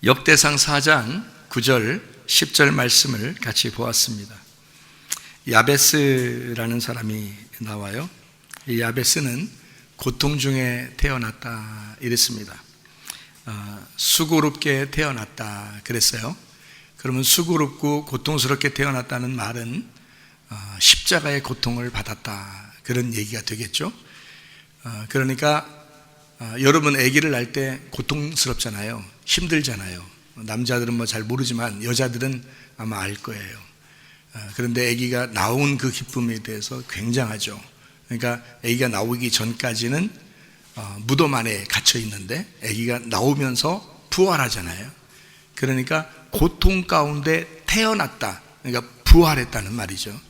역대상 4장 9절 10절 말씀을 같이 보았습니다. 야베스라는 사람이 나와요. 이 야베스는 고통 중에 태어났다 이랬습니다. 수고롭게 태어났다 그랬어요. 그러면 수고롭고 고통스럽게 태어났다는 말은 십자가의 고통을 받았다 그런 얘기가 되겠죠. 그러니까 여러분 아기를 낳을 때 고통스럽잖아요. 힘들잖아요. 남자들은 뭐 잘 모르지만 여자들은 아마 알 거예요. 그런데 아기가 나온 그 기쁨에 대해서 굉장하죠. 그러니까 아기가 나오기 전까지는 무덤 안에 갇혀 있는데 아기가 나오면서 부활하잖아요. 그러니까 고통 가운데 태어났다. 그러니까 부활했다는 말이죠.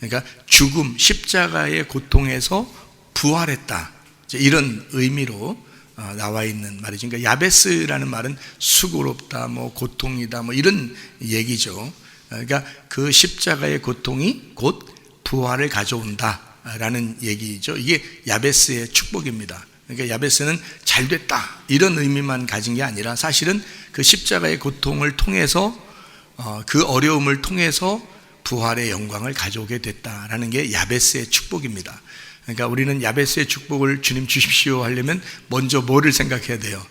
그러니까 죽음, 십자가의 고통에서 부활했다. 이런 의미로 나와 있는 말이죠. 그러니까 야베스라는 말은 수고롭다, 뭐 고통이다, 뭐 이런 얘기죠. 그러니까 그 십자가의 고통이 곧 부활을 가져온다라는 얘기죠. 이게 야베스의 축복입니다. 그러니까 야베스는 잘 됐다 이런 의미만 가진 게 아니라 사실은 그 십자가의 고통을 통해서 그 어려움을 통해서 부활의 영광을 가져오게 됐다라는 게 야베스의 축복입니다. 그러니까 우리는 야베스의 축복을 주님 주십시오 하려면 먼저 뭐를 생각해야 돼요?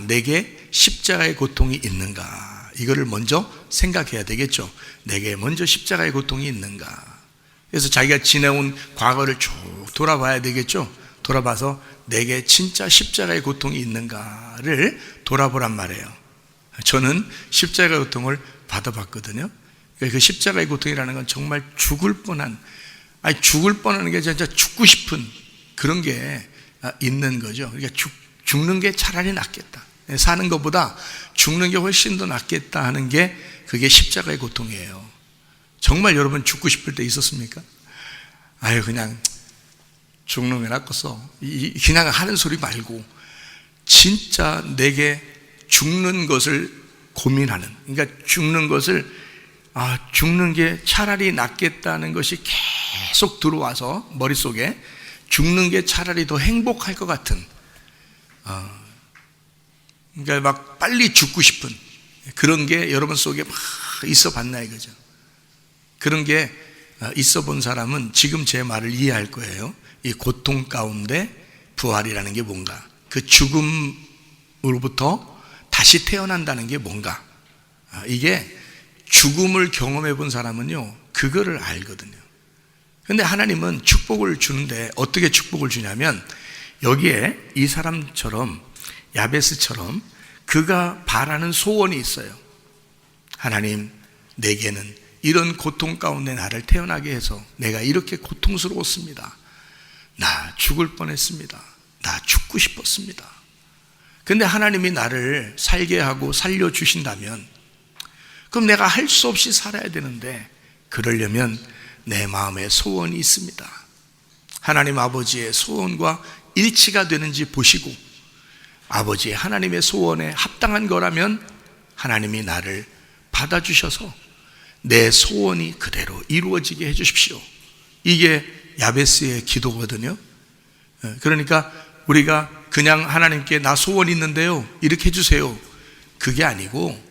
내게 십자가의 고통이 있는가? 이거를 먼저 생각해야 되겠죠. 내게 먼저 십자가의 고통이 있는가? 그래서 자기가 지내온 과거를 쭉 돌아봐야 되겠죠. 돌아봐서 내게 진짜 십자가의 고통이 있는가를 돌아보란 말이에요. 저는 십자가의 고통을 받아봤거든요. 그 십자가의 고통이라는 건 정말 죽을 뻔한, 죽을 뻔하는 게 진짜 죽고 싶은 그런 게 있는 거죠. 그러니까 죽는 게 차라리 낫겠다. 사는 것보다 죽는 게 훨씬 더 낫겠다 하는 게 그게 십자가의 고통이에요. 정말 여러분 죽고 싶을 때 있었습니까? 그냥 죽는 게 낫겠어. 그냥 하는 소리 말고 진짜 내게 죽는 것을 고민하는, 그러니까 죽는 것을 죽는 게 차라리 낫겠다는 것이 계속 들어와서 머릿속에 죽는 게 차라리 더 행복할 것 같은, 그러니까 막 빨리 죽고 싶은 그런 게 여러분 속에 막 있어 봤나 이거죠. 그런 게 있어 본 사람은 지금 제 말을 이해할 거예요. 이 고통 가운데 부활이라는 게 뭔가, 그 죽음으로부터 다시 태어난다는 게 뭔가, 이게 죽음을 경험해 본 사람은요 그거를 알거든요. 그런데 하나님은 축복을 주는데 어떻게 축복을 주냐면, 여기에 이 사람처럼 야베스처럼 그가 바라는 소원이 있어요. 하나님, 내게는 이런 고통 가운데 나를 태어나게 해서 내가 이렇게 고통스러웠습니다. 나 죽을 뻔했습니다. 나 죽고 싶었습니다. 근데 하나님이 나를 살게 하고 살려주신다면 그럼 내가 할 수 없이 살아야 되는데, 그러려면 내 마음에 소원이 있습니다. 하나님 아버지의 소원과 일치가 되는지 보시고 아버지 하나님의 소원에 합당한 거라면 하나님이 나를 받아주셔서 내 소원이 그대로 이루어지게 해주십시오. 이게 야베스의 기도거든요. 그러니까 우리가 그냥 하나님께 나 소원 있는데요 이렇게 해주세요, 그게 아니고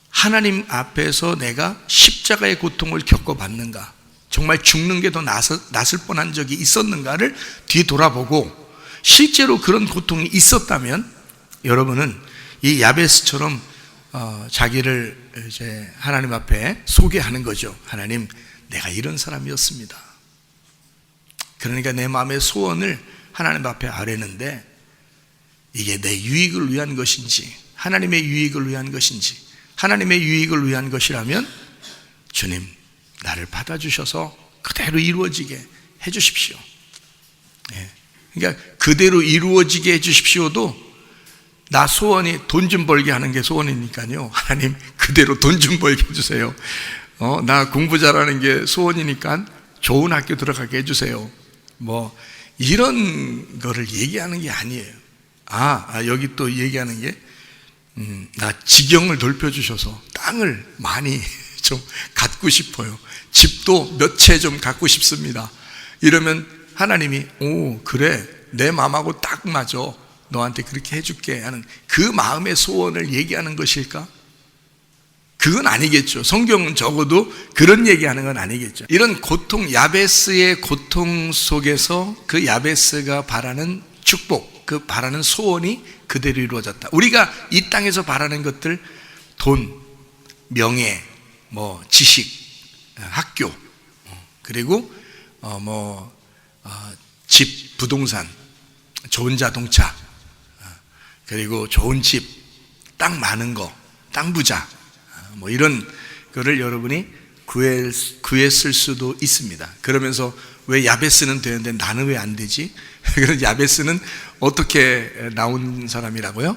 하나님 앞에서 내가 십자가의 고통을 겪어봤는가, 정말 죽는 게 더 낫을 뻔한 적이 있었는가를 뒤돌아보고 실제로 그런 고통이 있었다면 여러분은 이 야베스처럼 자기를 이제 하나님 앞에 소개하는 거죠. 하나님, 내가 이런 사람이었습니다. 그러니까 내 마음의 소원을 하나님 앞에 아뢰는데 이게 내 유익을 위한 것인지 하나님의 유익을 위한 것인지, 하나님의 유익을 위한 것이라면 주님, 나를 받아주셔서 그대로 이루어지게 해주십시오. 그러니까 그대로 이루어지게 해주십시오도 나 소원이 돈 좀 벌게 하는 게 소원이니까요, 하나님 그대로 돈 좀 벌게 해주세요. 나 공부 잘하는 게 소원이니까 좋은 학교 들어가게 해주세요. 뭐 이런 거를 얘기하는 게 아니에요. 여기 또 얘기하는 게 나 지경을 넓혀주셔서 땅을 많이 좀 갖고 싶어요. 집도 몇 채 좀 갖고 싶습니다. 이러면 하나님이 그래 내 마음하고 딱 맞아. 너한테 그렇게 해줄게 하는 그 마음의 소원을 얘기하는 것일까? 그건 아니겠죠. 성경은 적어도 그런 얘기하는 건 아니겠죠. 이런 고통, 야베스의 고통 속에서 그 야베스가 바라는 축복, 그 바라는 소원이 그대로 이루어졌다. 우리가 이 땅에서 바라는 것들, 돈, 명예, 지식, 학교, 그리고 집, 부동산, 좋은 자동차, 그리고 좋은 집, 땅 많은 거, 땅 부자, 이런 거를 여러분이 구했을 수도 있습니다. 그러면서 왜 야베스는 되는데 나는 왜 안 되지? 그런 야베스는 어떻게 나온 사람이라고요?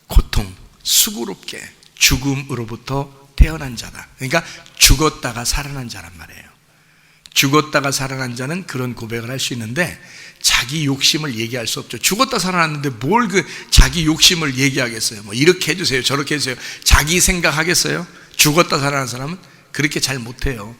고통, 수고롭게 죽음으로부터 태어난 자다. 그러니까 죽었다가 살아난 자란 말이에요. 죽었다가 살아난 자는 그런 고백을 할 수 있는데 자기 욕심을 얘기할 수 없죠. 죽었다 살아났는데 뭘 자기 욕심을 얘기하겠어요? 이렇게 해주세요, 저렇게 해주세요. 자기 생각하겠어요? 죽었다 살아난 사람은 그렇게 잘 못해요.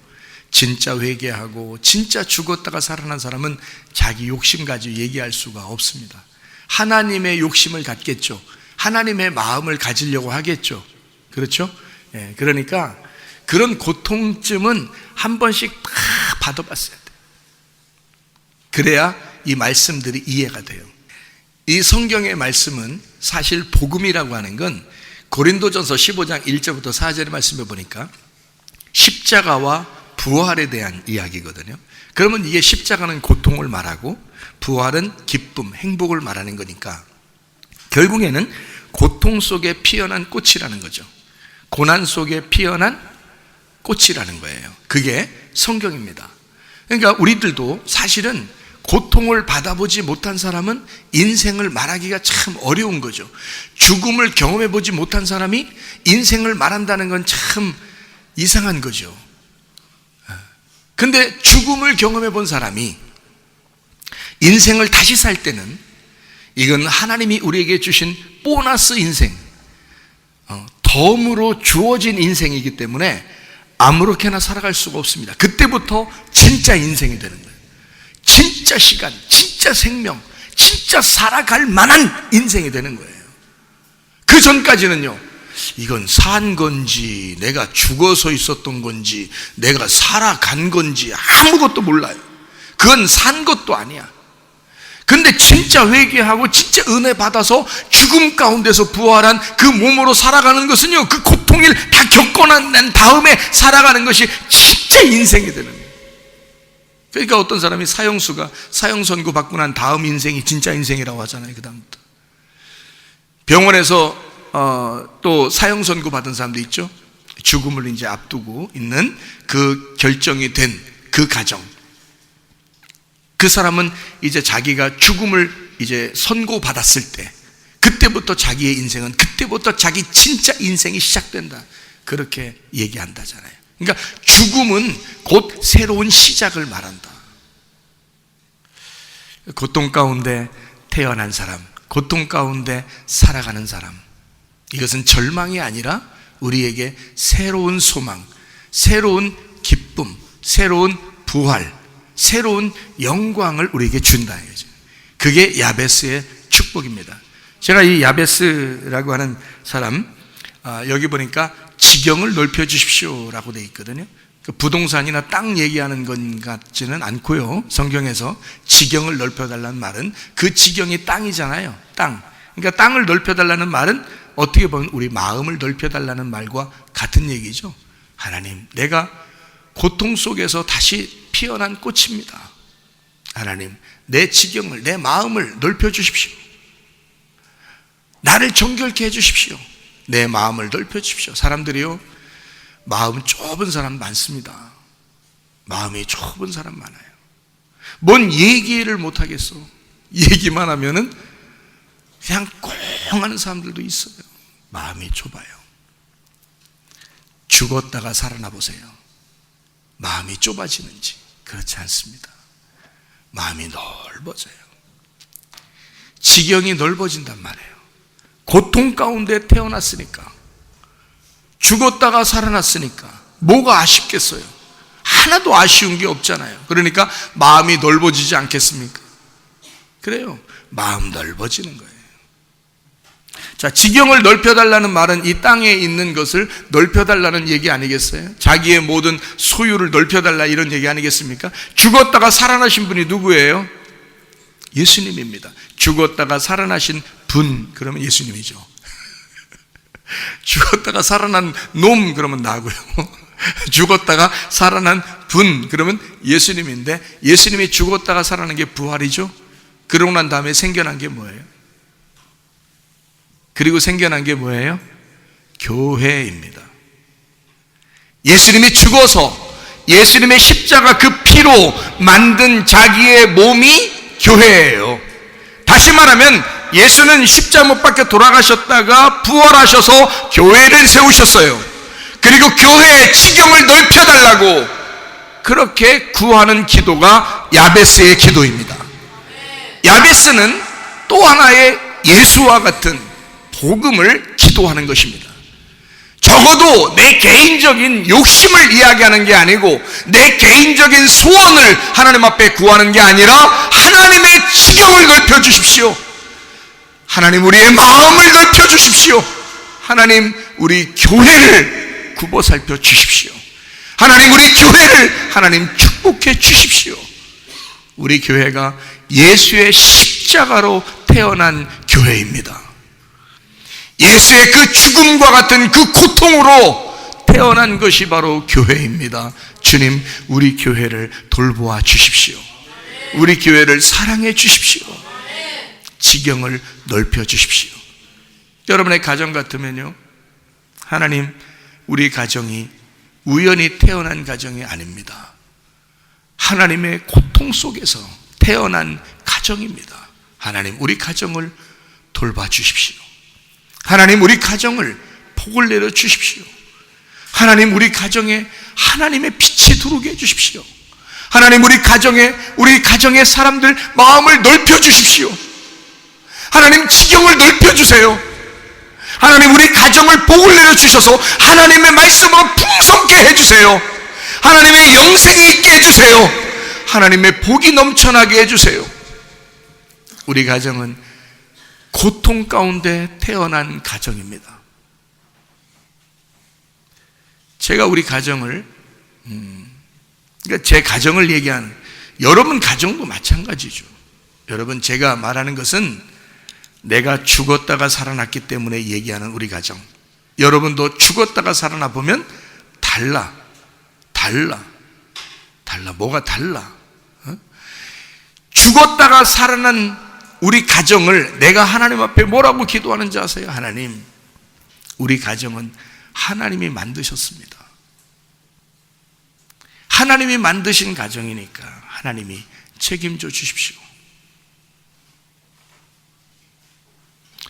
진짜 회개하고 진짜 죽었다가 살아난 사람은 자기 욕심 가지고 얘기할 수가 없습니다. 하나님의 욕심을 갖겠죠. 하나님의 마음을 가지려고 하겠죠. 그렇죠? 그러니까 그런 고통쯤은 한 번씩 다 받아봤어야 돼요. 그래야 이 말씀들이 이해가 돼요. 이 성경의 말씀은 사실 복음이라고 하는 건 고린도전서 15장 1절부터 4절의 말씀을 보니까 십자가와 부활에 대한 이야기거든요. 그러면 이게 십자가는 고통을 말하고 부활은 기쁨, 행복을 말하는 거니까 결국에는 고통 속에 피어난 꽃이라는 거죠. 고난 속에 피어난 꽃이라는 거예요. 그게 성경입니다. 그러니까 우리들도 사실은 고통을 받아보지 못한 사람은 인생을 말하기가 참 어려운 거죠. 죽음을 경험해 보지 못한 사람이 인생을 말한다는 건 참 이상한 거죠. 근데 죽음을 경험해 본 사람이 인생을 다시 살 때는 이건 하나님이 우리에게 주신 보너스 인생, 덤으로 주어진 인생이기 때문에 아무렇게나 살아갈 수가 없습니다. 그때부터 진짜 인생이 되는 거예요. 진짜 시간, 진짜 생명, 진짜 살아갈 만한 인생이 되는 거예요. 그 전까지는요, 이건 산 건지 내가 죽어서 있었던 건지 내가 살아간 건지 아무것도 몰라요. 그건 산 것도 아니야. 근데 진짜 회개하고 진짜 은혜 받아서 죽음 가운데서 부활한 그 몸으로 살아가는 것은요, 그 고통을 다 겪어난 다음에 살아가는 것이 진짜 인생이 되는 거예요. 그러니까 어떤 사람이 사형 선고 받고 난 다음 인생이 진짜 인생이라고 하잖아요. 그 다음부터 병원에서 또 사형 선고 받은 사람도 있죠. 죽음을 이제 앞두고 있는 그 결정이 된 그 가정, 그 사람은 이제 자기가 죽음을 이제 선고받았을 때 그때부터 자기의 인생은, 그때부터 자기 진짜 인생이 시작된다, 그렇게 얘기한다잖아요. 그러니까 죽음은 곧 새로운 시작을 말한다. 고통 가운데 태어난 사람, 고통 가운데 살아가는 사람, 이것은 절망이 아니라 우리에게 새로운 소망, 새로운 기쁨, 새로운 부활, 새로운 영광을 우리에게 준다. 그게 야베스의 축복입니다. 제가 이 야베스라고 하는 사람, 여기 보니까 지경을 넓혀 주십시오라고 되어 있거든요. 부동산이나 땅 얘기하는 것 같지는 않고요. 성경에서 지경을 넓혀달라는 말은 그 지경이 땅이잖아요. 땅. 그러니까 땅을 넓혀달라는 말은 어떻게 보면 우리 마음을 넓혀달라는 말과 같은 얘기죠. 하나님, 내가 고통 속에서 다시 피어난 꽃입니다. 하나님, 내 지경을, 내 마음을 넓혀주십시오. 나를 정결케 해주십시오. 내 마음을 넓혀주십시오. 사람들이요, 마음 좁은 사람 많습니다. 마음이 좁은 사람 많아요. 뭔 얘기를 못하겠어. 얘기만 하면은 그냥 꽁 하는 사람들도 있어요. 마음이 좁아요. 죽었다가 살아나 보세요. 마음이 좁아지는지. 그렇지 않습니다. 마음이 넓어져요. 지경이 넓어진단 말이에요. 고통 가운데 태어났으니까, 죽었다가 살아났으니까 뭐가 아쉽겠어요? 하나도 아쉬운 게 없잖아요. 그러니까 마음이 넓어지지 않겠습니까? 그래요. 마음 넓어지는 거예요. 자, 지경을 넓혀달라는 말은 이 땅에 있는 것을 넓혀달라는 얘기 아니겠어요? 자기의 모든 소유를 넓혀달라 이런 얘기 아니겠습니까? 죽었다가 살아나신 분이 누구예요? 예수님입니다. 죽었다가 살아나신 분, 그러면 예수님이죠. 죽었다가 살아난 놈, 그러면 나고요. 죽었다가 살아난 분, 그러면 예수님인데, 예수님이 죽었다가 살아난 게 부활이죠. 그러고 난 다음에 생겨난 게 뭐예요? 그리고 생겨난 게 뭐예요? 교회입니다. 예수님이 죽어서 예수님의 십자가 그 피로 만든 자기의 몸이 교회예요. 다시 말하면 예수는 십자가 못 박혀 돌아가셨다가 부활하셔서 교회를 세우셨어요. 그리고 교회의 지경을 넓혀달라고 그렇게 구하는 기도가 야베스의 기도입니다. 야베스는 또 하나의 예수와 같은 복음을 기도하는 것입니다. 적어도 내 개인적인 욕심을 이야기하는 게 아니고 내 개인적인 소원을 하나님 앞에 구하는 게 아니라 하나님의 지경을 넓혀 주십시오. 하나님 우리의 마음을 넓혀 주십시오. 하나님 우리 교회를 굽어 살펴 주십시오. 하나님 우리 교회를 하나님 축복해 주십시오. 우리 교회가 예수의 십자가로 태어난 교회입니다. 예수의 그 죽음과 같은 그 고통으로 태어난 것이 바로 교회입니다. 주님, 우리 교회를 돌보아 주십시오. 우리 교회를 사랑해 주십시오. 지경을 넓혀 주십시오. 여러분의 가정 같으면요, 하나님, 우리 가정이 우연히 태어난 가정이 아닙니다. 하나님의 고통 속에서 태어난 가정입니다. 하나님, 우리 가정을 돌봐 주십시오. 하나님 우리 가정을 복을 내려 주십시오. 하나님 우리 가정에 하나님의 빛이 들어오게 해 주십시오. 하나님 우리 가정의 사람들 마음을 넓혀 주십시오. 하나님 지경을 넓혀 주세요. 하나님 우리 가정을 복을 내려 주셔서 하나님의 말씀으로 풍성케 해 주세요. 하나님의 영생이 있게 해 주세요. 하나님의 복이 넘쳐나게 해 주세요. 우리 가정은 고통 가운데 태어난 가정입니다. 제가 우리 가정을, 그러니까 제 가정을 얘기하는, 여러분 가정도 마찬가지죠. 여러분, 제가 말하는 것은 내가 죽었다가 살아났기 때문에 얘기하는 우리 가정. 여러분도 죽었다가 살아나 보면 달라. 뭐가 달라? 죽었다가 살아난 우리 가정을 내가 하나님 앞에 뭐라고 기도하는지 아세요? 하나님, 우리 가정은 하나님이 만드셨습니다. 하나님이 만드신 가정이니까 하나님이 책임져 주십시오.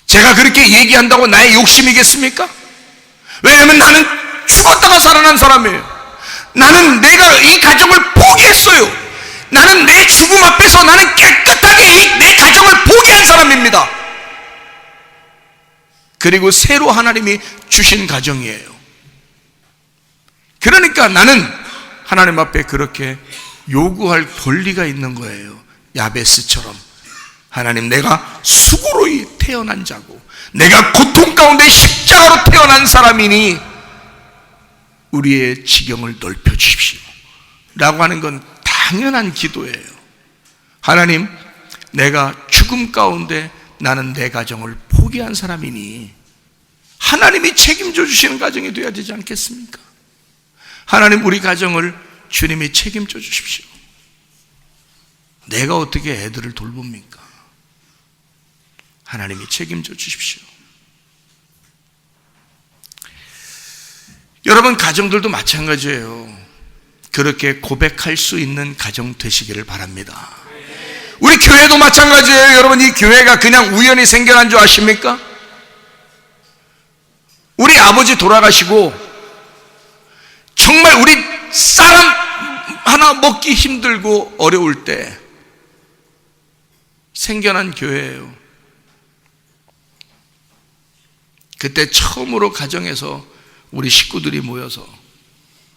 제가 그렇게 얘기한다고 나의 욕심이겠습니까? 왜냐하면 나는 죽었다가 살아난 사람이에요. 나는 내가 이 가정을 포기했어요. 나는 내 죽음 앞에서 나는 깨끗하게 내 가정을 포기한 사람입니다. 그리고 새로 하나님이 주신 가정이에요. 그러니까 나는 하나님 앞에 그렇게 요구할 권리가 있는 거예요. 야베스처럼. 하나님, 내가 수고로 태어난 자고 내가 고통 가운데 십자가로 태어난 사람이니 우리의 지경을 넓혀 주십시오 라고 하는 건 당연한 기도예요. 하나님, 내가 죽음 가운데 나는 내 가정을 포기한 사람이니 하나님이 책임져 주시는 가정이 되어야 되지 않겠습니까? 하나님, 우리 가정을 주님이 책임져 주십시오. 내가 어떻게 애들을 돌봅니까? 하나님이 책임져 주십시오. 여러분, 가정들도 마찬가지예요. 그렇게 고백할 수 있는 가정 되시기를 바랍니다. 우리 교회도 마찬가지예요. 여러분, 이 교회가 그냥 우연히 생겨난 줄 아십니까? 우리 아버지 돌아가시고 정말 우리 쌀 하나 먹기 힘들고 어려울 때 생겨난 교회예요. 그때 처음으로 가정에서 우리 식구들이 모여서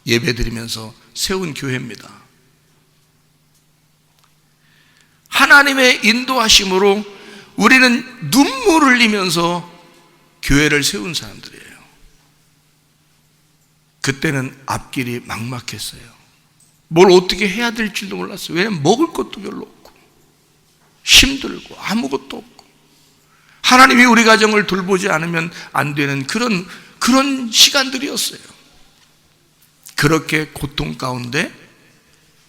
예배드리면서 세운 교회입니다. 하나님의 인도하심으로 우리는 눈물을 흘리면서 교회를 세운 사람들이에요. 그때는 앞길이 막막했어요. 뭘 어떻게 해야 될지도 몰랐어요. 왜냐하면 먹을 것도 별로 없고 힘들고 아무것도 없고 하나님이 우리 가정을 돌보지 않으면 안 되는 그런 시간들이었어요. 그렇게 고통 가운데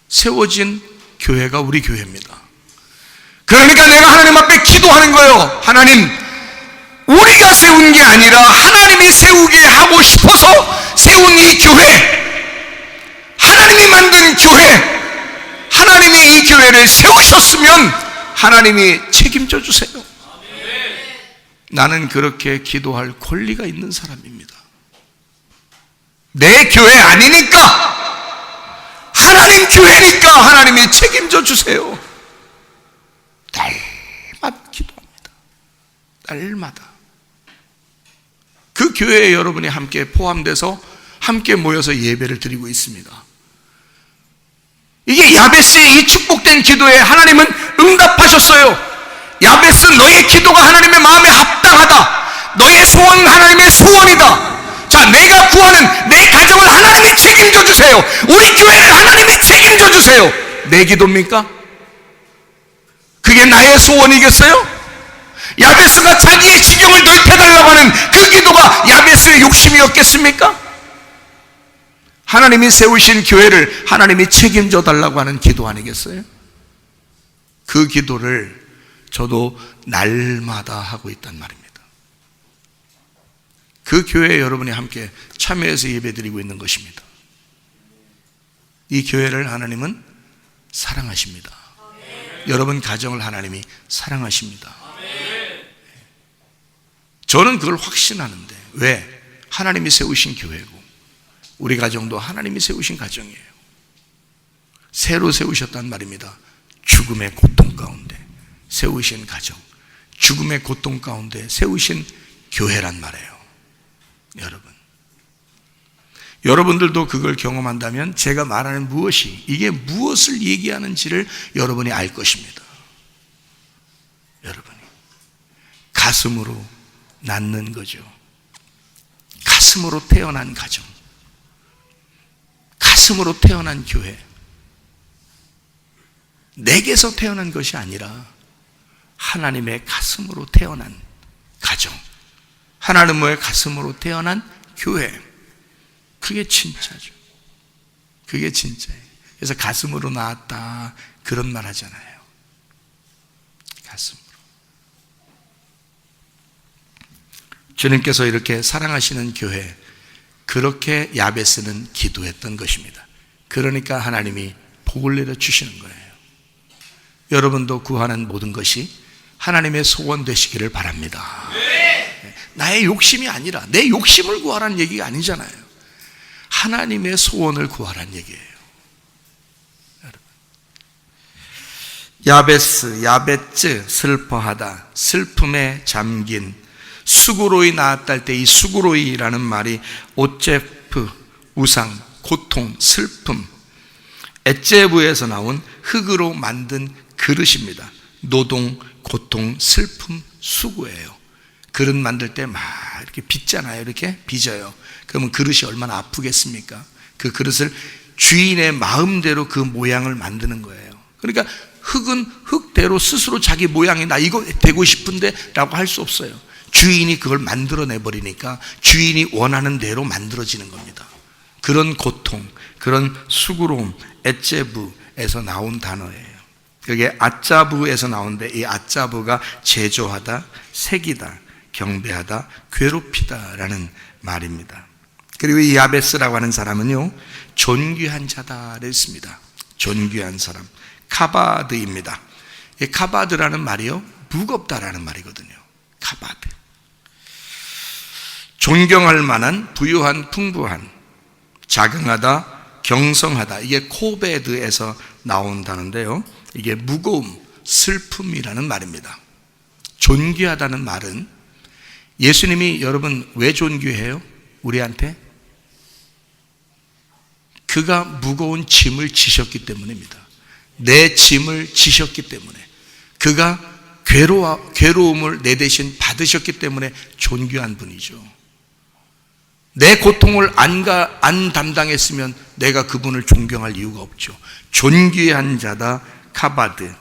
세워진 교회가 우리 교회입니다. 그러니까 내가 하나님 앞에 기도하는 거예요. 하나님, 우리가 세운 게 아니라 하나님이 세우게 하고 싶어서 세운 이 교회, 하나님이 만든 교회, 하나님이 이 교회를 세우셨으면 하나님이 책임져 주세요. 나는 그렇게 기도할 권리가 있는 사람입니다. 내 교회 아니니까, 하나님 교회니까 하나님이 책임져 주세요. 날마다 기도합니다. 날마다. 그 교회에 여러분이 함께 포함돼서 함께 모여서 예배를 드리고 있습니다. 이게 야베스의 이 축복된 기도에 하나님은 응답하셨어요. 야베스, 너의 기도가 하나님의 마음에 합당하다. 너의 소원 하나님의 소원이다. 자, 내가 구하는 내 가정을 하나님이 책임져 주세요. 우리 교회를 하나님이 책임져 주세요. 내 기도입니까? 그게 나의 소원이겠어요? 야베스가 자기의 지경을 넓혀달라고 하는 그 기도가 야베스의 욕심이었겠습니까? 하나님이 세우신 교회를 하나님이 책임져 달라고 하는 기도 아니겠어요? 그 기도를 저도 날마다 하고 있단 말입니다. 그 교회에 여러분이 함께 참여해서 예배드리고 있는 것입니다. 이 교회를 하나님은 사랑하십니다. 여러분 가정을 하나님이 사랑하십니다. 저는 그걸 확신하는데, 왜? 하나님이 세우신 교회고 우리 가정도 하나님이 세우신 가정이에요. 새로 세우셨단 말입니다. 죽음의 고통 가운데 세우신 가정, 죽음의 고통 가운데 세우신 교회란 말이에요. 여러분들도 그걸 경험한다면 제가 말하는 무엇이, 이게 무엇을 얘기하는지를 여러분이 알 것입니다. 여러분이 가슴으로 낳는 거죠. 가슴으로 태어난 가정, 가슴으로 태어난 교회, 내게서 태어난 것이 아니라 하나님의 가슴으로 태어난 가정, 하나님의 가슴으로 태어난 교회, 그게 진짜죠. 그게 진짜예요. 그래서 가슴으로 낳았다 그런 말 하잖아요. 가슴으로. 주님께서 이렇게 사랑하시는 교회, 그렇게 야베스는 기도했던 것입니다. 그러니까 하나님이 복을 내려 주시는 거예요. 여러분도 구하는 모든 것이 하나님의 소원 되시기를 바랍니다. 나의 욕심이 아니라 내 욕심을 구하라는 얘기가 아니잖아요. 하나님의 소원을 구하라는 얘기예요. 야베스, 야베츠, 슬퍼하다, 슬픔에 잠긴, 수고로이 나았다 할 때 이 수고로이라는 말이 오제프, 우상, 고통, 슬픔, 에제부에서 나온 흙으로 만든 그릇입니다. 노동, 고통, 슬픔, 수고예요. 그릇 만들 때 막 이렇게 빚잖아요. 이렇게 빚어요. 그러면 그릇이 얼마나 아프겠습니까? 그 그릇을 주인의 마음대로 그 모양을 만드는 거예요. 그러니까 흙은 흙대로 스스로 자기 모양이 나 이거 되고 싶은데 라고 할 수 없어요. 주인이 그걸 만들어내버리니까 주인이 원하는 대로 만들어지는 겁니다. 그런 고통, 그런 수고로움, 에제부에서 나온 단어예요. 그게 아짜부에서 나오는데, 이 아짜부가 제조하다, 새기다, 경배하다, 괴롭히다 라는 말입니다. 그리고 이 야베스라고 하는 사람은요, 존귀한 자다 그랬습니다. 존귀한 사람, 카바드입니다. 이 카바드라는 말이요, 무겁다라는 말이거든요. 카바드, 존경할 만한, 부유한, 풍부한, 자긍하다, 경성하다, 이게 코베드에서 나온다는데요, 이게 무거움, 슬픔이라는 말입니다. 존귀하다는 말은, 예수님이 여러분 왜 존귀해요? 우리한테? 그가 무거운 짐을 지셨기 때문입니다. 내 짐을 지셨기 때문에. 그가 괴로움을 내 대신 받으셨기 때문에 존귀한 분이죠. 내 고통을 안 담당했으면 내가 그분을 존경할 이유가 없죠. 존귀한 자다. 카바드.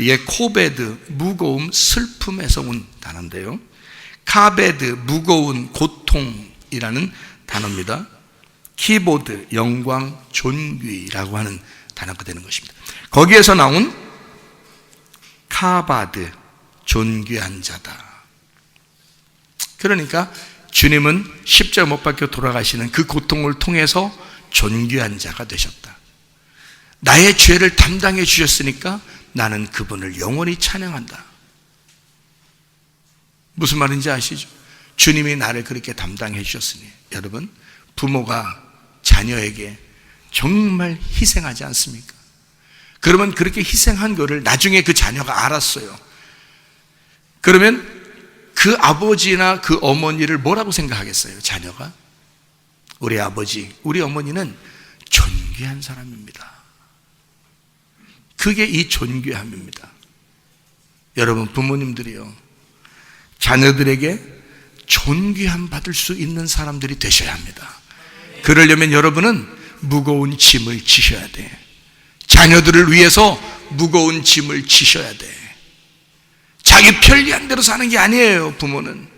이게 코베드, 무거움, 슬픔에서 온 단어인데요. 카베드, 무거운 고통이라는 단어입니다. 키보드, 영광, 존귀라고 하는 단어가 되는 것입니다. 거기에서 나온 카바드, 존귀한 자다. 그러니까 주님은 십자가 못 박혀 돌아가시는 그 고통을 통해서 존귀한 자가 되셨다. 나의 죄를 담당해 주셨으니까 나는 그분을 영원히 찬양한다. 무슨 말인지 아시죠? 주님이 나를 그렇게 담당해 주셨으니, 여러분, 부모가 자녀에게 정말 희생하지 않습니까? 그러면 그렇게 희생한 거를 나중에 그 자녀가 알았어요. 그러면 그 아버지나 그 어머니를 뭐라고 생각하겠어요? 자녀가? 우리 아버지, 우리 어머니는 존귀한 사람입니다. 그게 이 존귀함입니다. 여러분, 부모님들이요, 자녀들에게 존귀함 받을 수 있는 사람들이 되셔야 합니다. 그러려면 여러분은 무거운 짐을 지셔야 돼. 자녀들을 위해서 무거운 짐을 지셔야 돼. 자기 편리한 대로 사는 게 아니에요. 부모는,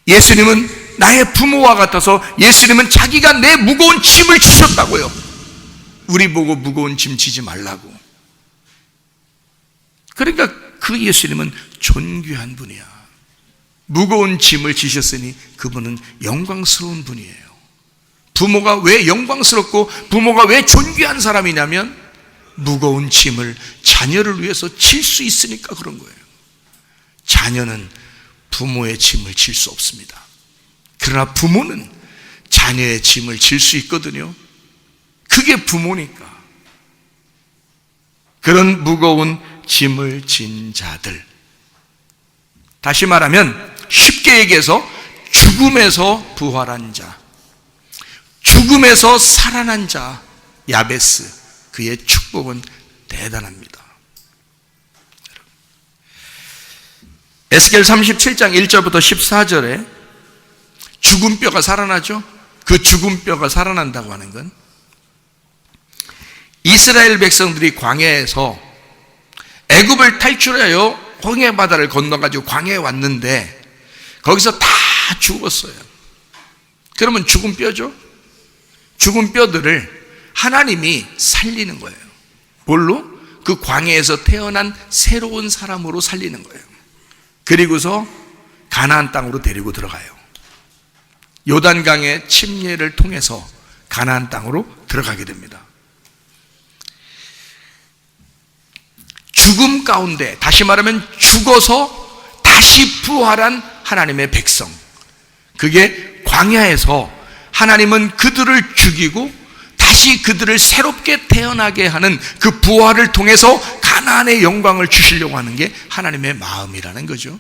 예수님은 나의 부모와 같아서 예수님은 자기가 내 무거운 짐을 지셨다고요. 우리 보고 무거운 짐 지지 말라고. 그러니까 그 예수님은 존귀한 분이야. 무거운 짐을 지셨으니 그분은 영광스러운 분이에요. 부모가 왜 영광스럽고 부모가 왜 존귀한 사람이냐면 무거운 짐을 자녀를 위해서 질 수 있으니까 그런 거예요. 자녀는 부모의 짐을 질 수 없습니다. 그러나 부모는 자녀의 짐을 질 수 있거든요. 그게 부모니까. 그런 무거운 짐을 진 자들, 다시 말하면 쉽게 얘기해서 죽음에서 부활한 자, 죽음에서 살아난 자, 야베스, 그의 축복은 대단합니다. 에스겔 37장 1절부터 14절에 죽은 뼈가 살아나죠. 그 죽은 뼈가 살아난다고 하는 건 이스라엘 백성들이 광야에서 애굽을 탈출하여 홍해 바다를 건너가지고 광야에 왔는데 거기서 다 죽었어요. 그러면 죽은 뼈죠. 죽은 뼈들을 하나님이 살리는 거예요. 뭘로? 그 광야에서 태어난 새로운 사람으로 살리는 거예요. 그리고서 가나안 땅으로 데리고 들어가요. 요단강의 침례를 통해서 가나안 땅으로 들어가게 됩니다. 죽음 가운데, 다시 말하면 죽어서 다시 부활한 하나님의 백성, 그게 광야에서 하나님은 그들을 죽이고 다시 그들을 새롭게 태어나게 하는 그 부활을 통해서 가나안의 영광을 주시려고 하는 게 하나님의 마음이라는 거죠.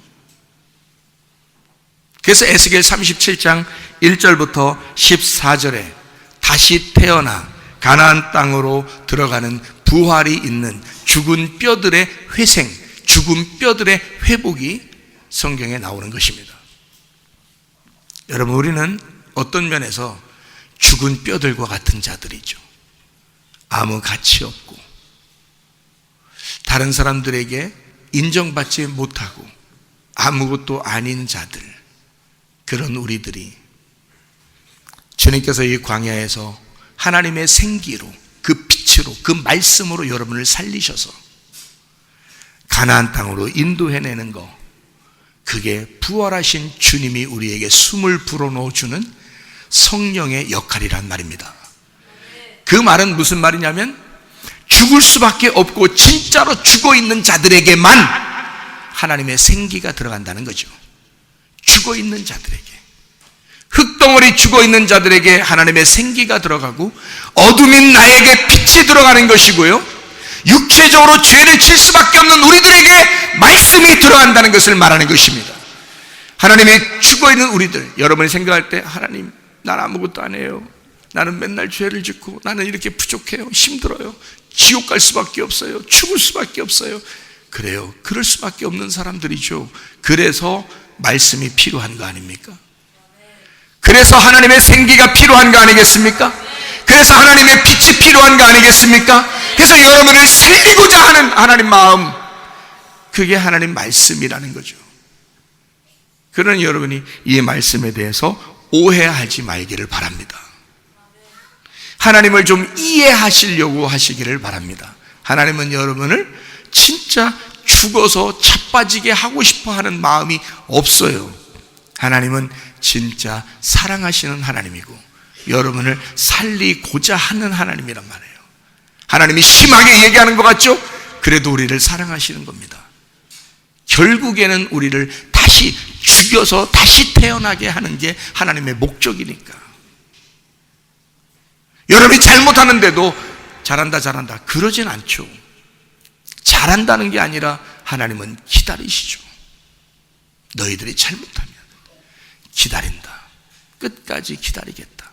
그래서 에스겔 37장 1절부터 14절에 다시 태어나 가나안 땅으로 들어가는 부활이 있는 죽은 뼈들의 회생, 죽은 뼈들의 회복이 성경에 나오는 것입니다. 여러분, 우리는 어떤 면에서 죽은 뼈들과 같은 자들이죠. 아무 가치 없고 다른 사람들에게 인정받지 못하고 아무것도 아닌 자들, 그런 우리들이 주님께서 이 광야에서 하나님의 생기로, 그 빛으로, 그 말씀으로 여러분을 살리셔서 가나안 땅으로 인도해내는 거, 그게 부활하신 주님이 우리에게 숨을 불어넣어주는 성령의 역할이란 말입니다. 그 말은 무슨 말이냐면 죽을 수밖에 없고 진짜로 죽어있는 자들에게만 하나님의 생기가 들어간다는 거죠. 죽어있는 자들에게, 흙덩어리 죽어있는 자들에게 하나님의 생기가 들어가고 어둠인 나에게 빛이 들어가는 것이고요, 육체적으로 죄를 질 수밖에 없는 우리들에게 말씀이 들어간다는 것을 말하는 것입니다. 하나님의 죽어있는 우리들, 여러분이 생각할 때 하나님, 난 아무것도 안 해요, 나는 맨날 죄를 짓고 나는 이렇게 부족해요, 힘들어요, 지옥 갈 수밖에 없어요, 죽을 수밖에 없어요, 그래요. 그럴 수밖에 없는 사람들이죠. 그래서 말씀이 필요한 거 아닙니까? 그래서 하나님의 생기가 필요한 거 아니겠습니까? 그래서 하나님의 빛이 필요한 거 아니겠습니까? 그래서 여러분을 살리고자 하는 하나님 마음, 그게 하나님 말씀이라는 거죠. 그러니 여러분이 이 말씀에 대해서 오해하지 말기를 바랍니다. 하나님을 좀 이해하시려고 하시기를 바랍니다. 하나님은 여러분을 진짜 죽어서 자빠지게 하고 싶어 하는 마음이 없어요. 하나님은 진짜 사랑하시는 하나님이고 여러분을 살리고자 하는 하나님이란 말이에요. 하나님이 심하게 얘기하는 것 같죠? 그래도 우리를 사랑하시는 겁니다. 결국에는 우리를 다시 죽여서 다시 태어나게 하는 게 하나님의 목적이니까. 여러분이 잘못하는데도 잘한다 그러진 않죠. 잘한다는 게 아니라 하나님은 기다리시죠. 너희들이 잘못하면 기다린다. 끝까지 기다리겠다.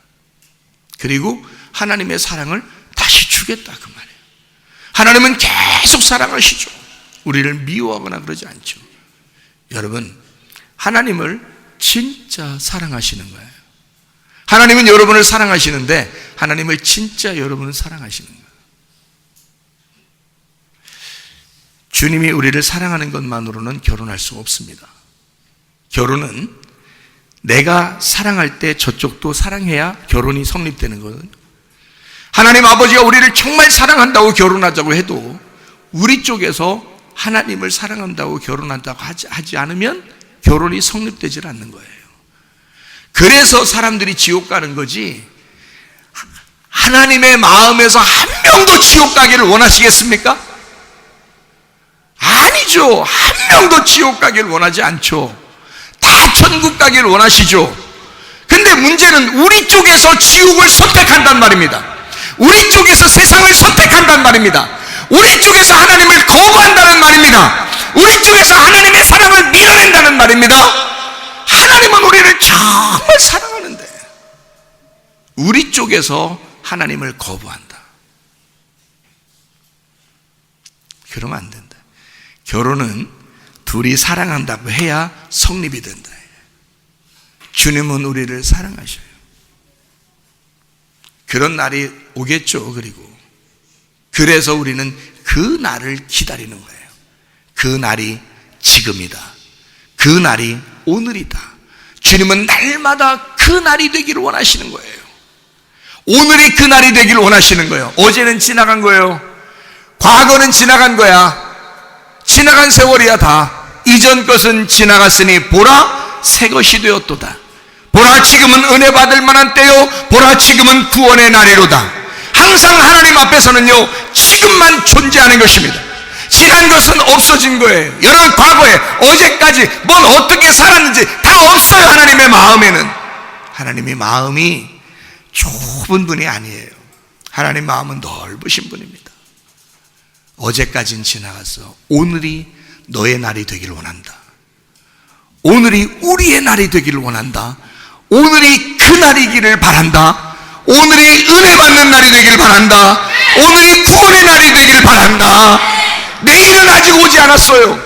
그리고 하나님의 사랑을 다시 주겠다 그 말이에요. 하나님은 계속 사랑하시죠. 우리를 미워하거나 그러지 않죠. 여러분, 하나님을 진짜 사랑하시는 거예요. 하나님은 여러분을 사랑하시는데 하나님을 진짜 여러분을 사랑하시는 거예요. 주님이 우리를 사랑하는 것만으로는 결혼할 수 없습니다. 결혼은 내가 사랑할 때 저쪽도 사랑해야 결혼이 성립되는 거거든요. 하나님 아버지가 우리를 정말 사랑한다고 결혼하자고 해도 우리 쪽에서 하나님을 사랑한다고 결혼한다고 하지 않으면 결혼이 성립되질 않는 거예요. 그래서 사람들이 지옥 가는 거지, 하나님의 마음에서 한 명도 지옥 가기를 원하시겠습니까? 아니죠. 한 명도 지옥 가기를 원하지 않죠. 다 천국 가기를 원하시죠. 근데 문제는 우리 쪽에서 지옥을 선택한단 말입니다. 우리 쪽에서 세상을 선택한단 말입니다. 우리 쪽에서 하나님을 거부한다는 말입니다. 우리 쪽에서 하나님의 사랑을 밀어낸다는 말입니다. 하나님은 우리를 정말 사랑하는데 우리 쪽에서 하나님을 거부한다. 그러면 안 된다. 결혼은 둘이 사랑한다고 해야 성립이 된다. 주님은 우리를 사랑하셔요. 그런 날이 오겠죠. 그래서 우리는 그 날을 기다리는 거예요. 그 날이 지금이다. 그 날이 오늘이다. 주님은 날마다 그 날이 되기를 원하시는 거예요. 오늘이 그 날이 되기를 원하시는 거예요. 어제는 지나간 거예요. 과거는 지나간 거야. 지나간 세월이야 다. 이전 것은 지나갔으니 보라 새 것이 되었도다. 보라 지금은 은혜 받을 만한 때요, 보라 지금은 구원의 날이로다. 항상 하나님 앞에서는요 지금만 존재하는 것입니다. 지난 것은 없어진 거예요. 여러분 과거에 어제까지 뭘 어떻게 살았는지 다 없어요. 하나님의 마음에는. 하나님의 마음이 좁은 분이 아니에요. 하나님 마음은 넓으신 분입니다. 어제까지는 지나갔어. 오늘이 너의 날이 되기를 원한다. 오늘이 우리의 날이 되기를 원한다. 오늘이 그 날이기를 바란다. 오늘이 은혜 받는 날이 되기를 바란다. 오늘이 구원의 날이 되기를 바란다. 내일은 아직 오지 않았어요.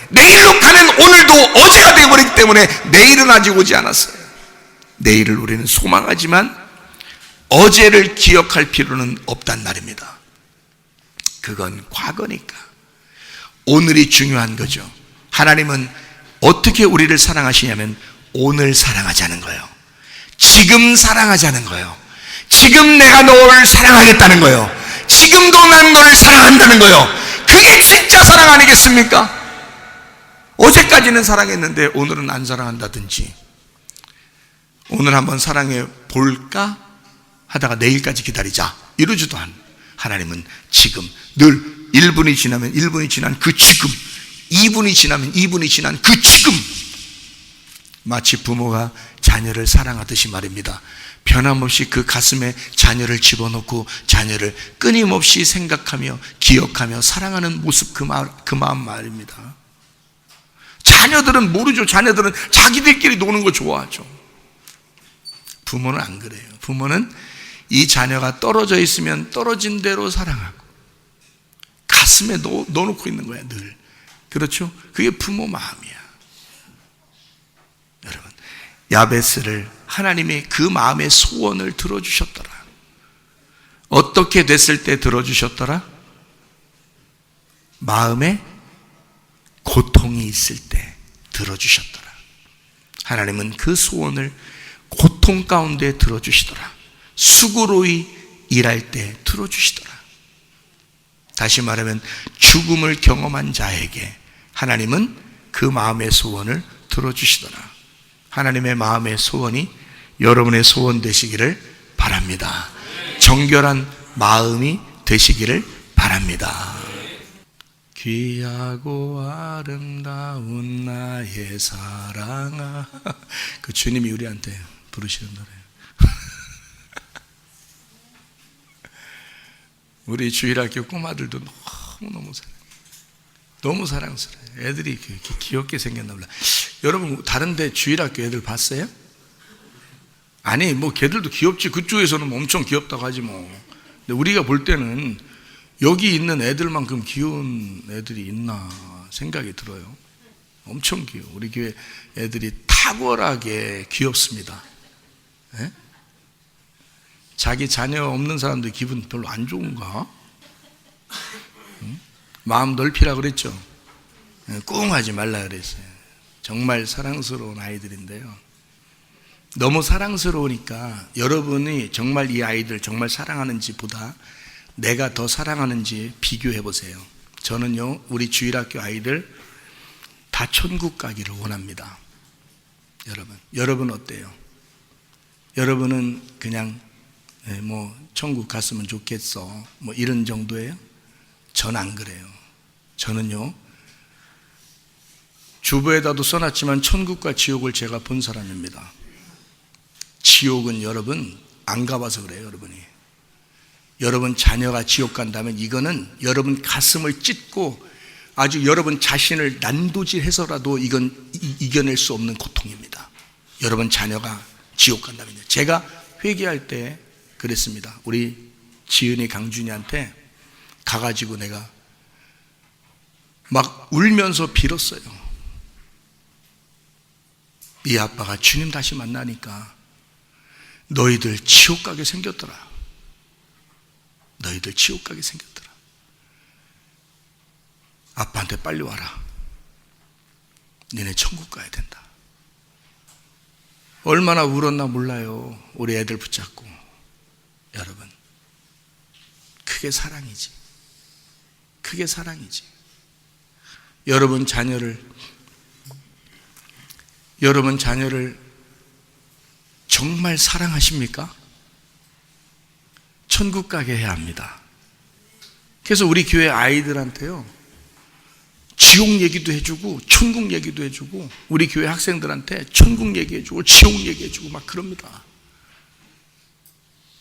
내일로 가는 오늘도 어제가 되어버리기 때문에 내일은 아직 오지 않았어요. 내일을 우리는 소망하지만 어제를 기억할 필요는 없단 말입니다. 그건 과거니까. 오늘이 중요한 거죠. 하나님은 어떻게 우리를 사랑하시냐면 오늘 사랑하자는 거예요. 지금 사랑하자는 거예요. 지금 내가 너를 사랑하겠다는 거예요. 지금도 난 너를 사랑한다는 거예요. 그게 진짜 사랑 아니겠습니까? 어제까지는 사랑했는데 오늘은 안 사랑한다든지, 오늘 한번 사랑해 볼까 하다가 내일까지 기다리자 이러지도 않아요. 하나님은 지금 늘 1분이 지나면 1분이 지난 그 지금, 2분이 지나면 2분이 지난 그 지금, 마치 부모가 자녀를 사랑하듯이 말입니다. 변함없이 그 가슴에 자녀를 집어넣고 자녀를 끊임없이 생각하며 기억하며 사랑하는 모습, 그 마음 말입니다. 자녀들은 모르죠. 자녀들은 자기들끼리 노는 거 좋아하죠. 부모는 안 그래요. 부모는 이 자녀가 떨어져 있으면 떨어진 대로 사랑하고 가슴에 넣어놓고 있는 거야, 늘. 그렇죠? 그게 부모 마음이야. 여러분, 야베스를 하나님의 그 마음의 소원을 들어주셨더라. 어떻게 됐을 때 들어주셨더라? 마음에 고통이 있을 때 들어주셨더라. 하나님은 그 소원을 고통 가운데 들어주시더라. 수고로이 일할 때 들어주시더라. 다시 말하면 죽음을 경험한 자에게 하나님은 그 마음의 소원을 들어주시더라. 하나님의 마음의 소원이 여러분의 소원 되시기를 바랍니다. 정결한 마음이 되시기를 바랍니다. 귀하고 아름다운 나의 사랑아. 그 주님이 우리한테 부르시는 노래예요. 우리 주일학교 꼬마들도 너무너무 사랑해요. 너무 사랑스러워요. 애들이 이렇게 귀엽게 생겼나 몰라. 여러분, 다른데 주일학교 애들 봤어요? 아니, 뭐 걔들도 귀엽지. 그쪽에서는 엄청 귀엽다고 하지 뭐. 근데 우리가 볼 때는 여기 있는 애들만큼 귀여운 애들이 있나 생각이 들어요. 엄청 귀여워. 우리 교회 애들이 탁월하게 귀엽습니다. 네? 자기 자녀 없는 사람들 기분 별로 안 좋은가? 응? 마음 넓히라 그랬죠? 꿍 하지 말라 그랬어요. 정말 사랑스러운 아이들인데요. 너무 사랑스러우니까 여러분이 정말 이 아이들 정말 사랑하는지 보다 내가 더 사랑하는지 비교해 보세요. 저는요, 우리 주일학교 아이들 다 천국 가기를 원합니다. 여러분 어때요? 여러분은 그냥 뭐 천국 갔으면 좋겠어 뭐 이런 정도예요? 전 안 그래요. 저는요, 주보에다도 써놨지만 천국과 지옥을 제가 본 사람입니다. 지옥은 여러분 안 가봐서 그래요. 여러분 자녀가 지옥 간다면 이거는 여러분 가슴을 찢고 아주 여러분 자신을 난도질해서라도 이건 이겨낼 수 없는 고통입니다. 여러분 자녀가 지옥 간다면요. 제가 회개할 때 그랬습니다. 우리 지은이 강준이한테 가가지고 내가 막 울면서 빌었어요. 네 아빠가 주님 다시 만나니까 너희들 지옥 가게 생겼더라. 너희들 지옥 가게 생겼더라. 아빠한테 빨리 와라. 니네 천국 가야 된다. 얼마나 울었나 몰라요. 우리 애들 붙잡고. 여러분, 그게 사랑이지. 그게 사랑이지. 여러분 자녀를 정말 사랑하십니까? 천국 가게 해야 합니다. 그래서 우리 교회 아이들한테요, 지옥 얘기도 해주고 천국 얘기도 해주고, 우리 교회 학생들한테 천국 얘기해주고 지옥 얘기해주고 막 그럽니다.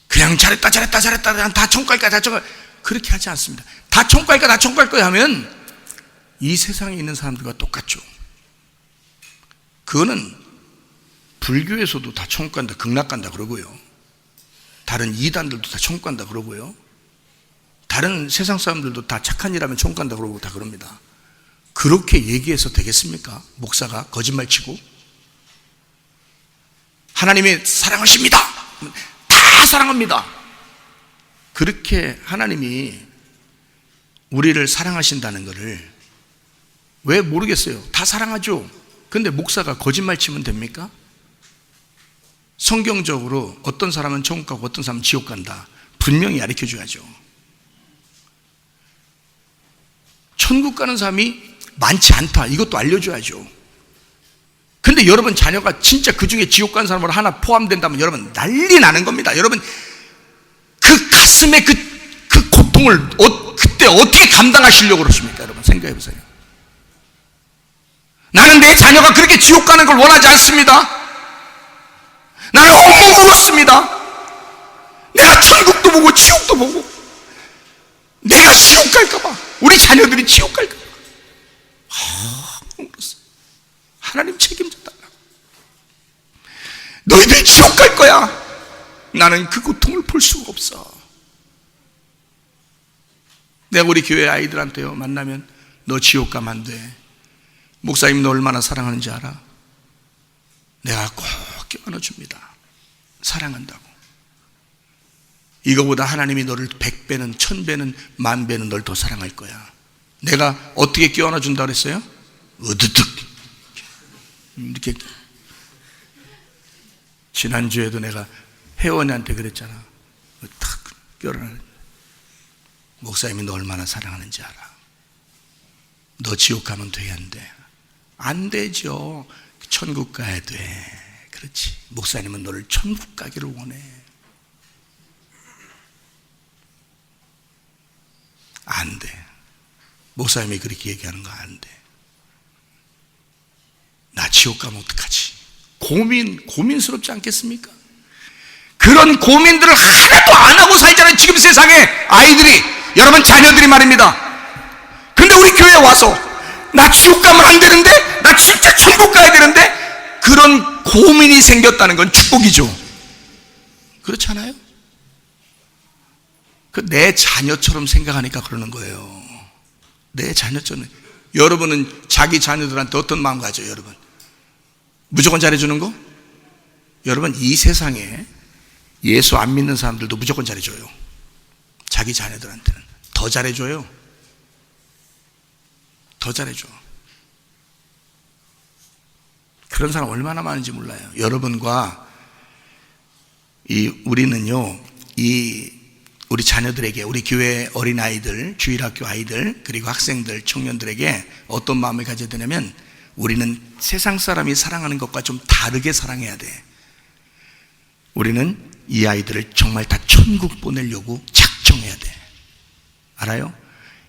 그냥 잘했다 다 천국 갈 거야, 다 천국 갈 거야. 그렇게 하지 않습니다. 다 천국 갈 거야, 다 천국 갈 거야 하면 이 세상에 있는 사람들과 똑같죠. 그거는 불교에서도 다 천국 간다, 극락 간다 그러고요. 다른 이단들도 다 천국 간다 그러고요. 다른 세상 사람들도 다 착한 일 하면 천국 간다 그러고 다 그럽니다. 그렇게 얘기해서 되겠습니까? 목사가 거짓말 치고. 하나님이 사랑하십니다. 다 사랑합니다. 그렇게 하나님이 우리를 사랑하신다는 것을 왜 모르겠어요. 다 사랑하죠. 근데 목사가 거짓말 치면 됩니까? 성경적으로 어떤 사람은 천국 가고 어떤 사람은 지옥 간다. 분명히 가르쳐 줘야죠. 천국 가는 사람이 많지 않다. 이것도 알려줘야죠. 근데 여러분 자녀가 진짜 그 중에 지옥 가는 사람으로 하나 포함된다면 여러분 난리 나는 겁니다. 여러분 그 가슴에 그 고통을 그때 어떻게 감당하시려고 그러십니까? 여러분 생각해 보세요. 나는 내 자녀가 그렇게 지옥 가는 걸 원하지 않습니다. 나는 너무 울었습니다. 내가 천국도 보고 지옥도 보고 내가 지옥 갈까봐, 우리 자녀들이 지옥 갈까봐 너무 울었어요. 하나님 책임져 달라고. 너희들 지옥 갈 거야. 나는 그 고통을 볼 수가 없어. 내가 우리 교회 아이들한테요, 만나면 너 지옥 가면 안 돼. 목사님 너 얼마나 사랑하는지 알아? 내가 꼭 껴안아줍니다. 사랑한다고. 이거보다 하나님이 너를 100배는 1000배는 10,000배는 널 더 사랑할 거야. 내가 어떻게 껴안아준다 그랬어요? 으드득 이렇게. 지난주에도 내가 혜원이한테 그랬잖아. 탁 껴안아. 목사님이 너 얼마나 사랑하는지 알아? 너 지옥 가면 돼, 안 돼? 안 되죠. 천국 가야 돼. 그렇지. 목사님은 너를 천국 가기를 원해. 안 돼. 목사님이 그렇게 얘기하는 거 안 돼. 나 지옥 가면 어떡하지? 고민스럽지 않겠습니까? 그런 고민들을 하나도 안 하고 살잖아요. 지금 세상에 아이들이, 여러분 자녀들이 말입니다. 근데 우리 교회에 와서 나 지옥 가면 안 되는데, 나 진짜 천국 가야 되는데, 그런 고민이 생겼다는 건 축복이죠. 그렇지 않아요? 내 자녀처럼 생각하니까 그러는 거예요. 내 자녀처럼. 여러분은 자기 자녀들한테 어떤 마음 가져요, 여러분? 무조건 잘해주는 거? 여러분, 이 세상에 예수 안 믿는 사람들도 무조건 잘해줘요. 자기 자녀들한테는 더 잘해줘요. 더 잘해줘. 그런 사람 얼마나 많은지 몰라요. 여러분과 우리는요, 우리 자녀들에게, 우리 교회 어린아이들, 주일학교 아이들, 그리고 학생들, 청년들에게 어떤 마음을 가져야 되냐면, 우리는 세상 사람이 사랑하는 것과 좀 다르게 사랑해야 돼. 우리는 이 아이들을 정말 다 천국 보내려고 작정해야 돼. 알아요?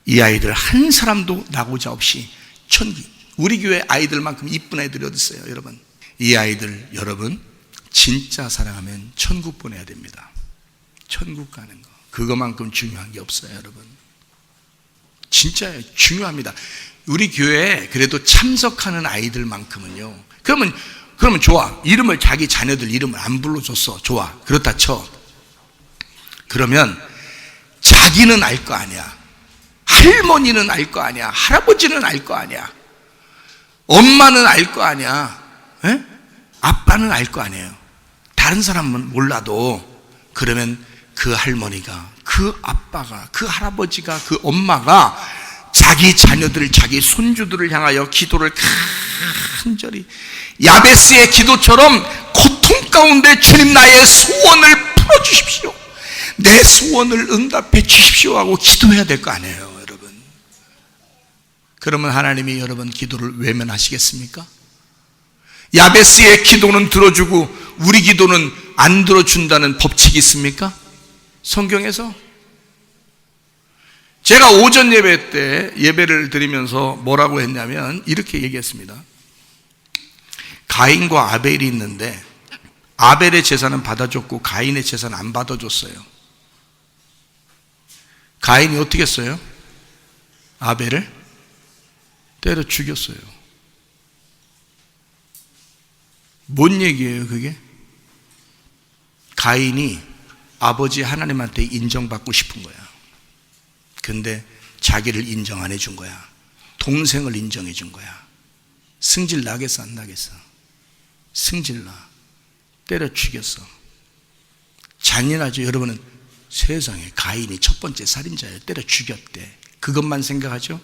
이 아이들 한 사람도 나고자 없이 천국. 우리 교회 아이들만큼 이쁜 아이들이 어디 있어요, 여러분? 이 아이들, 여러분 진짜 사랑하면 천국 보내야 됩니다. 천국 가는 거, 그거만큼 중요한 게 없어요, 여러분. 진짜 중요합니다. 우리 교회에 그래도 참석하는 아이들만큼은요. 그러면 좋아. 이름을, 자기 자녀들 이름을 안 불러줬어. 좋아. 그렇다 쳐. 그러면 자기는 알 거 아니야. 할머니는 알 거 아니야. 할아버지는 알 거 아니야. 엄마는 알 거 아니야. 에? 아빠는 알 거 아니에요. 다른 사람은 몰라도, 그러면 그 할머니가, 그 아빠가, 그 할아버지가, 그 엄마가 자기 자녀들, 자기 손주들을 향하여 기도를 간절히, 야베스의 기도처럼 고통 가운데 주님 나의 소원을 풀어주십시오, 내 소원을 응답해 주십시오 하고 기도해야 될 거 아니에요, 여러분. 그러면 하나님이 여러분 기도를 외면하시겠습니까? 야베스의 기도는 들어주고 우리 기도는 안 들어준다는 법칙이 있습니까? 성경에서? 제가 오전 예배 때 예배를 드리면서 뭐라고 했냐면 이렇게 얘기했습니다. 가인과 아벨이 있는데 아벨의 제사는 받아줬고 가인의 제사는 안 받아줬어요. 가인이 어떻게 했어요? 아벨을 때려 죽였어요. 뭔 얘기예요, 그게? 가인이 아버지 하나님한테 인정받고 싶은 거야. 근데 자기를 인정 안 해준 거야. 동생을 인정해 준 거야. 승질 나겠어, 안 나겠어? 승질 나. 때려 죽였어. 잔인하죠. 여러분은 세상에 가인이 첫 번째 살인자예요. 때려 죽였대. 그것만 생각하죠?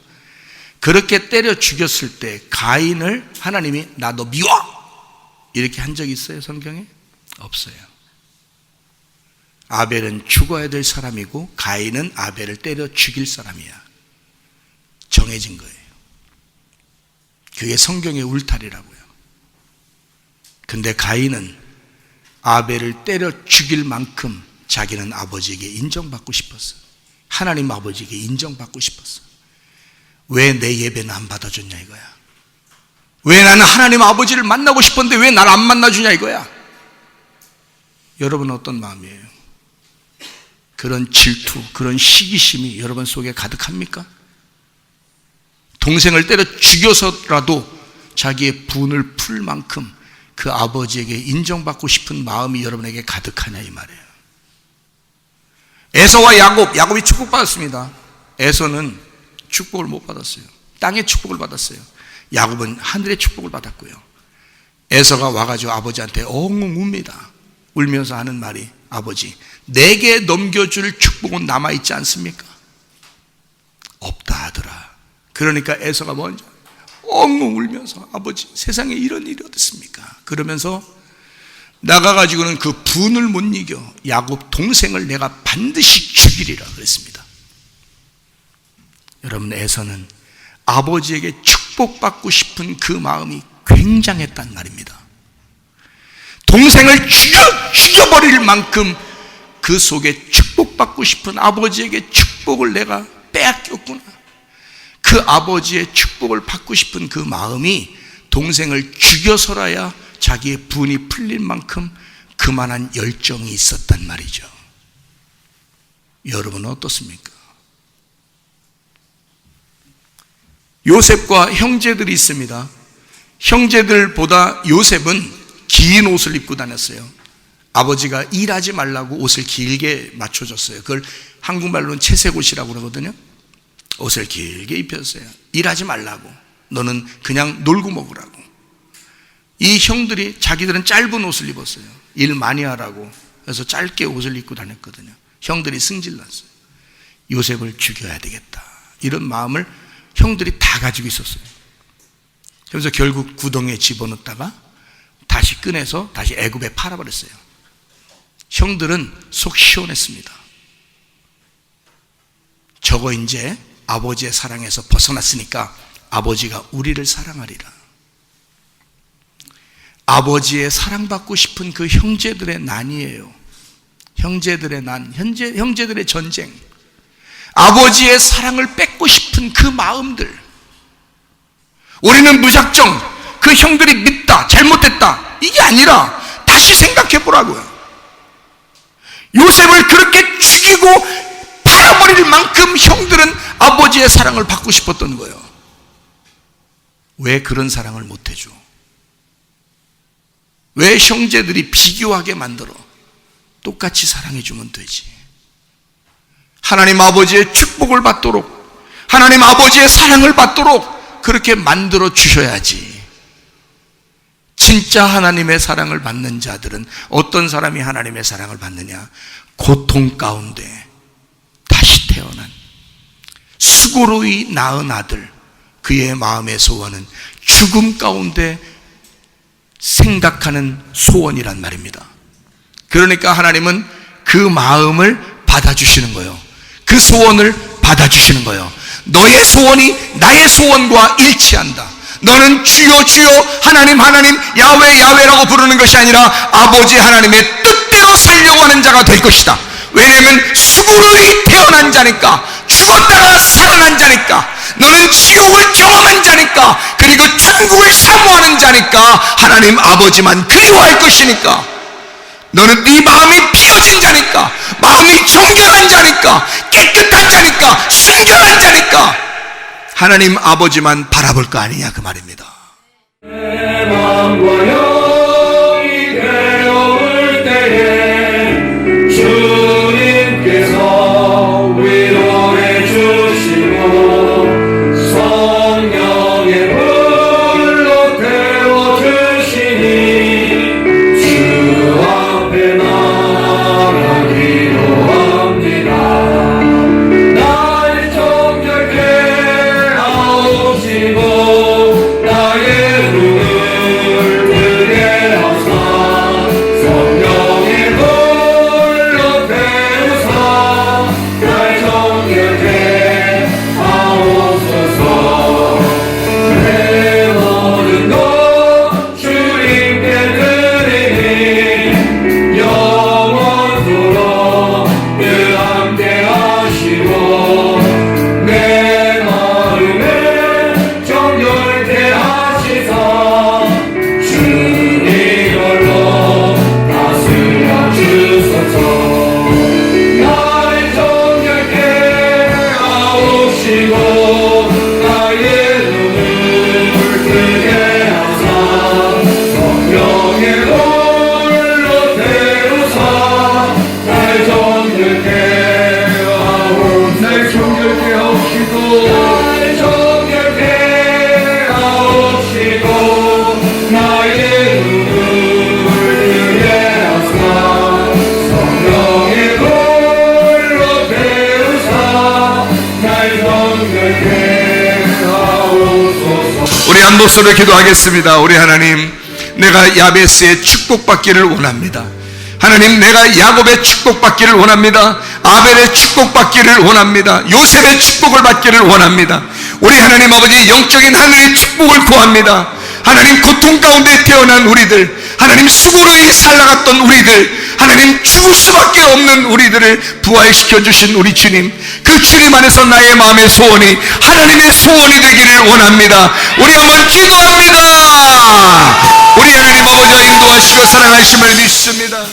그렇게 때려 죽였을 때 가인을 하나님이 나 너 미워! 이렇게 한 적이 있어요, 성경에? 없어요. 아벨은 죽어야 될 사람이고 가인은 아벨을 때려 죽일 사람이야. 정해진 거예요. 그게 성경의 울타리라고요. 근데 가인은 아벨을 때려 죽일 만큼 자기는 아버지에게 인정받고 싶었어. 하나님 아버지에게 인정받고 싶었어. 왜 내 예배는 안 받아줬냐 이거야. 왜 나는 하나님 아버지를 만나고 싶었는데 왜 날 안 만나주냐 이거야. 여러분은 어떤 마음이에요? 그런 질투, 그런 시기심이 여러분 속에 가득합니까? 동생을 때려 죽여서라도 자기의 분을 풀 만큼 그 아버지에게 인정받고 싶은 마음이 여러분에게 가득하냐 이 말이에요. 에서와 야곱이 축복받았습니다. 에서는 축복을 못 받았어요. 땅의 축복을 받았어요. 야곱은 하늘의 축복을 받았고요. 에서가 와가지고 아버지한테 엉엉 웁니다. 울면서 하는 말이, 아버지, 내게 넘겨줄 축복은 남아있지 않습니까? 없다 하더라. 그러니까 에서가 먼저 엉엉 울면서, 아버지, 세상에 이런 일이 어딨습니까? 그러면서 나가가지고는 그 분을 못 이겨 야곱 동생을 내가 반드시 죽이리라 그랬습니다. 여러분, 에서는 아버지에게 축복받고 싶은 그 마음이 굉장했단 말입니다. 동생을 죽여버릴 만큼 그 속에 축복받고 싶은 아버지에게 축복을 내가 빼앗겼구나. 그 아버지의 축복을 받고 싶은 그 마음이 동생을 죽여서라야 자기의 분이 풀릴 만큼 그만한 열정이 있었단 말이죠. 여러분은 어떻습니까? 요셉과 형제들이 있습니다. 형제들보다 요셉은 긴 옷을 입고 다녔어요. 아버지가 일하지 말라고 옷을 길게 맞춰줬어요. 그걸 한국말로는 채색옷이라고 그러거든요. 옷을 길게 입혔어요. 일하지 말라고, 너는 그냥 놀고 먹으라고. 이 형들이 자기들은 짧은 옷을 입었어요. 일 많이 하라고. 그래서 짧게 옷을 입고 다녔거든요. 형들이 승질났어요. 요셉을 죽여야 되겠다, 이런 마음을 형들이 다 가지고 있었어요. 그래서 결국 구덩이에 집어넣다가 다시 꺼내서 다시 애굽에 팔아버렸어요. 형들은 속 시원했습니다. 저거 이제 아버지의 사랑에서 벗어났으니까 아버지가 우리를 사랑하리라. 아버지의 사랑받고 싶은 그 형제들의 난이에요. 형제들의 난, 형제들의 전쟁, 아버지의 사랑을 뺏고 싶은 그 마음들. 우리는 무작정 그 형들이 밉다, 잘못됐다, 이게 아니라 다시 생각해 보라고요. 요셉을 그렇게 죽이고 팔아버릴 만큼 형들은 아버지의 사랑을 받고 싶었던 거예요. 왜 그런 사랑을 못 해줘? 왜 형제들이 비교하게 만들어? 똑같이 사랑해주면 되지. 하나님 아버지의 축복을 받도록, 하나님 아버지의 사랑을 받도록 그렇게 만들어 주셔야지. 진짜 하나님의 사랑을 받는 자들은, 어떤 사람이 하나님의 사랑을 받느냐? 고통 가운데 다시 태어난 수고로이 낳은 아들, 그의 마음의 소원은 죽음 가운데 생각하는 소원이란 말입니다. 그러니까 하나님은 그 마음을 받아주시는 거예요. 그 소원을 받아주시는 거예요. 너의 소원이 나의 소원과 일치한다. 너는 주여 주여, 하나님 하나님, 야훼 야훼라고 부르는 것이 아니라 아버지 하나님의 뜻대로 살려고 하는 자가 될 것이다. 왜냐하면 수고로이 태어난 자니까, 죽었다가 살아난 자니까, 너는 지옥을 경험한 자니까, 그리고 천국을 사모하는 자니까, 하나님 아버지만 그리워할 것이니까, 너는 네 마음이 비어진 자니까, 마음이 정결한 자니까, 깨끗한 자니까, 순결한 자니까 하나님 아버지만 바라볼 거 아니냐, 그 말입니다. 내 마음과 영이 괴로울 때에 주님께서 위로해 주시고 성령의 불로 태워주시니 주 앞에 나가기로 합니다. 날 정결케 하옵시고 나의 눈을 한 목소리로 기도하겠습니다. 우리 하나님, 내가 야베스의 축복받기를 원합니다. 하나님, 내가 야곱의 축복받기를 원합니다. 아벨의 축복받기를 원합니다. 요셉의 축복을 받기를 원합니다. 우리 하나님 아버지, 영적인 하늘의 축복을 구합니다. 하나님, 고통 가운데 태어난 우리들, 하나님, 수고로이 살아갔던 우리들, 하나님, 죽을 수밖에 없는 우리들을 부활시켜 주신 우리 주님, 그 주님 안에서 나의 마음의 소원이 하나님의 소원이 되기를 원합니다. 우리 한번 기도합니다. 우리 하나님 아버지와 인도하시고 사랑하심을 믿습니다.